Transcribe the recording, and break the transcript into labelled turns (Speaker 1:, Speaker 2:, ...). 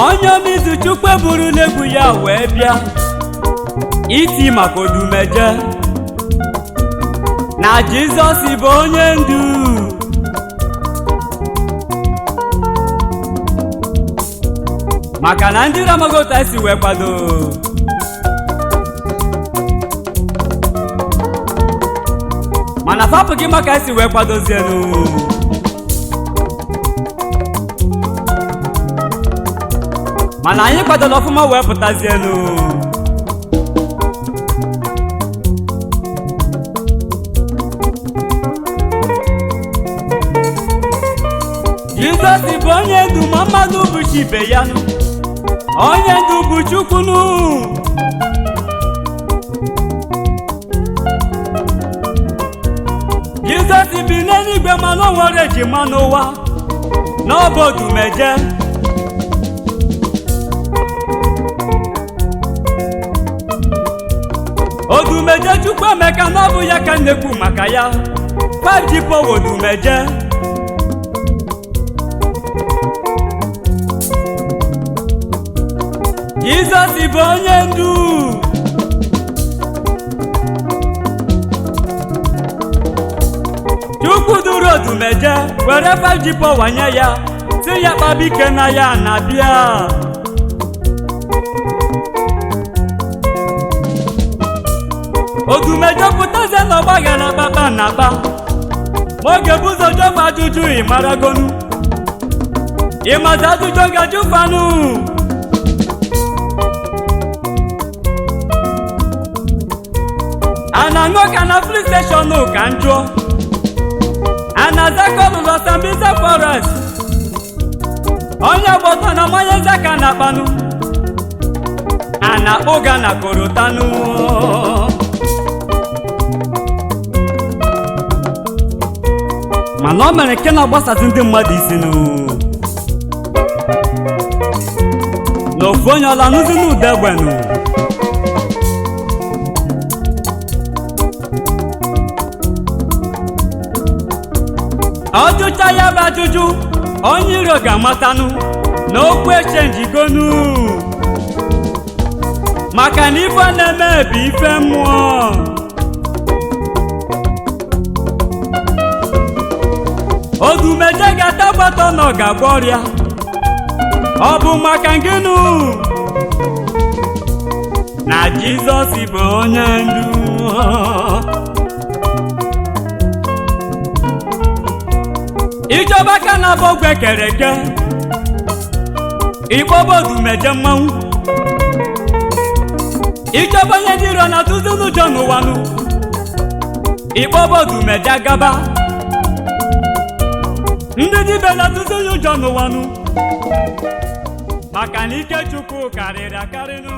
Speaker 1: onye mizu Chukwu buru n'egwu ya wee bịa iti maka odumeje na Jizọs bụ onye ndu maka na ndị Ramagota si wee kwado mana fapụghị maka si wee kwadozienu mana anyị kwadoro ọfụma wee pụtazienu Jizọs bụ onye ndu ma mmadụ bụ chi ibe ya nụ onye ndu bụ Chukwu nụ Jizọs bi n'eluigwe mana o nwere ejima n'ụwa n'ọbụ odumeje odumeje Chukwu emeka na ọ bụ ya ka nnekwu maka ya 5G power odumeje Jizọs bụ onye ndu Chukwu duru odumeje were 5G power nye ya si ya kpabike na ya na-abịa odumeje pụtazie n'ọgbaghara kpakpa na akpa ma oge bụ ụzọ jọba ajụjụ ịmaragonu ịmazi ajụjụ ga-ajụ fanụ ana-aṅụ ka na free station ka njụọ ana-azakọlụ Sambisa forest onye gbọtọ na mmanya zaka na akpanụ ana-akpụga na korotanụ mana o mere nke na-agbasazi ndị mmadụ isi na ofu onye ọla nụzi n'ụda egbenụ ọjụcha ya bụ ajụjụ onye iro ga-amatanụ na okwu echenjigonu maka na ife na-eme bụ ife mmụọ odumeje ga-ata gbata na ọ ga-agwọ ọrịa ọ bụ maka gịnụ na Jizọs bụ onye ndu ijoba ka na-abụ ogwe kere eke ikpoba odumeje mmanwụ ijoba onye dị iro na tụzi n'ụjọ n'ụwanụ ikpoba odumeje agaba ndị dibe na tụzi ụjọ n'ụwanụ maka na ike Chukwu karịrị akarịnụ